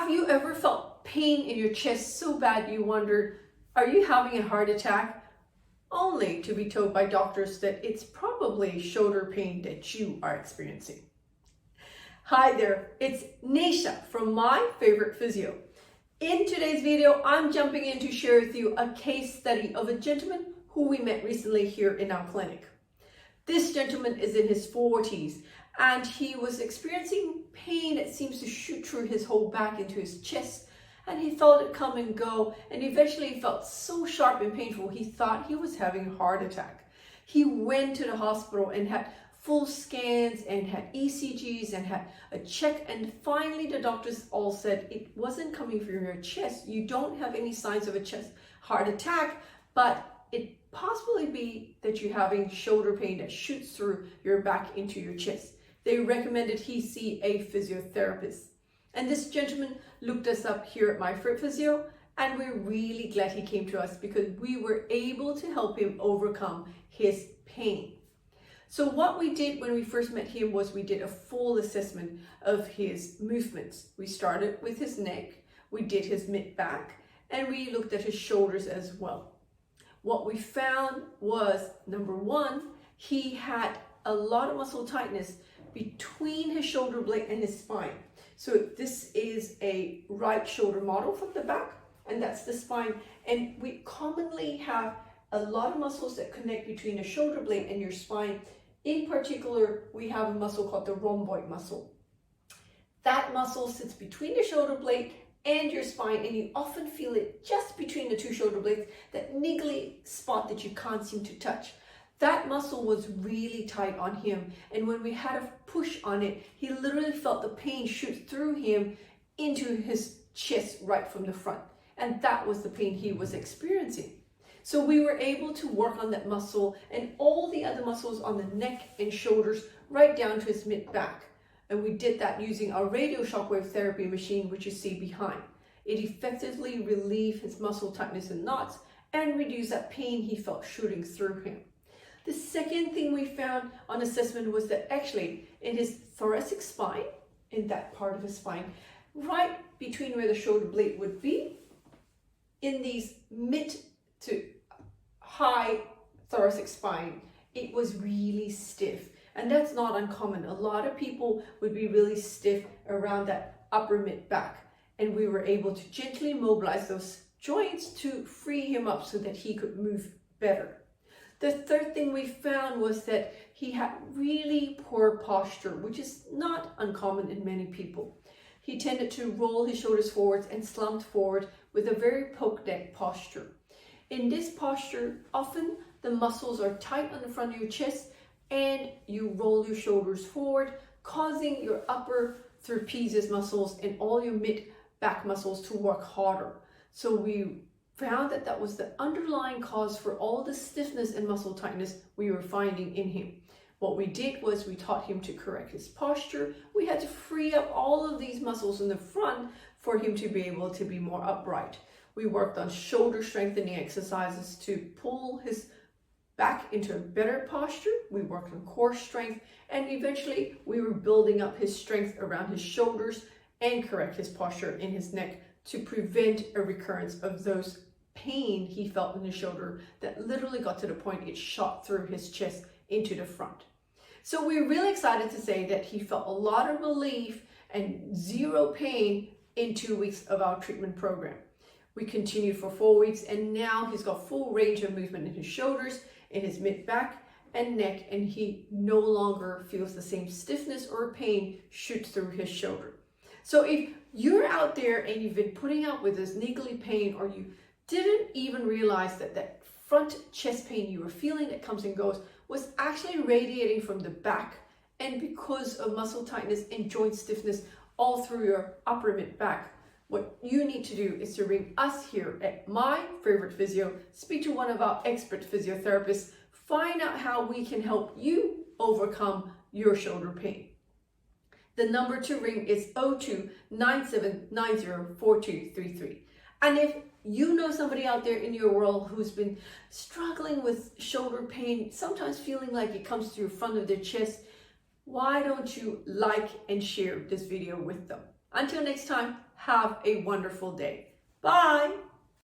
Have you ever felt pain in your chest so bad you wondered, are you having a heart attack? Only to be told by doctors that it's probably shoulder pain that you are experiencing. Hi there, it's Neesha from My Favourite Physio. In today's video, I'm jumping in to share with you a case study of a gentleman who we met recently here in our clinic. This gentleman is in his 40s and he was experiencing pain that seems to shoot through his whole back into his chest, and he felt it come and go, and eventually felt so sharp and painful he thought he was having a heart attack. He went to the hospital and had full scans and had ECGs and had a check, and finally the doctors all said it wasn't coming from your chest. You don't have any signs of a chest heart attack, but it possibly be that you're having shoulder pain that shoots through your back into your chest. They recommended he see a physiotherapist. And this gentleman looked us up here at My Favourite Physio, and we're really glad he came to us because we were able to help him overcome his pain. So what we did when we first met him was we did a full assessment of his movements. We started with his neck, we did his mid-back, and we looked at his shoulders as well. What we found was, number one, he had a lot of muscle tightness between his shoulder blade and his spine. So this is a right shoulder model from the back, and that's the spine. And we commonly have a lot of muscles that connect between the shoulder blade and your spine. In particular, we have a muscle called the rhomboid muscle. That muscle sits between the shoulder blade and your spine, and you often feel it just between the two shoulder blades, that niggly spot that you can't seem to touch. That muscle was really tight on him, and when we had a push on it, he literally felt the pain shoot through him into his chest right from the front, and that was the pain he was experiencing. So we were able to work on that muscle and all the other muscles on the neck and shoulders right down to his mid-back, and we did that using our radio shockwave therapy machine, which you see behind. It effectively relieved his muscle tightness and knots and reduced that pain he felt shooting through him. The second thing we found on assessment was that actually in his thoracic spine, in that part of his spine, right between where the shoulder blade would be, in these mid to high thoracic spine, it was really stiff. And that's not uncommon. A lot of people would be really stiff around that upper mid back. And we were able to gently mobilize those joints to free him up so that he could move better. The third thing we found was that he had really poor posture, which is not uncommon in many people. He tended to roll his shoulders forwards and slumped forward with a very poke neck posture. In this posture, often the muscles are tight on the front of your chest and you roll your shoulders forward, causing your upper trapezius muscles and all your mid-back muscles to work harder. So we found that that was the underlying cause for all the stiffness and muscle tightness we were finding in him. What we did was we taught him to correct his posture. We had to free up all of these muscles in the front for him to be able to be more upright. We worked on shoulder strengthening exercises to pull his back into a better posture. We worked on core strength, and eventually we were building up his strength around his shoulders and correct his posture in his neck to prevent a recurrence of those pain he felt in his shoulder that literally got to the point it shot through his chest into the front. So we're really excited to say that he felt a lot of relief and zero pain in 2 weeks of our treatment program. We continued for 4 weeks, and now he's got full range of movement in his shoulders, in his mid-back and neck, and he no longer feels the same stiffness or pain shoot through his shoulder. So if you're out there and you've been putting up with this niggly pain, or you didn't even realize that that front chest pain you were feeling that comes and goes was actually radiating from the back, and because of muscle tightness and joint stiffness all through your upper mid back, what you need to do is to ring us here at My Favourite Physio, speak to one of our expert physiotherapists, find out how we can help you overcome your shoulder pain. The number to ring is 02-9790-4233. And if you know somebody out there in your world who's been struggling with shoulder pain, sometimes feeling like it comes through the front of their chest, why don't you like and share this video with them? Until next time, have a wonderful day. Bye.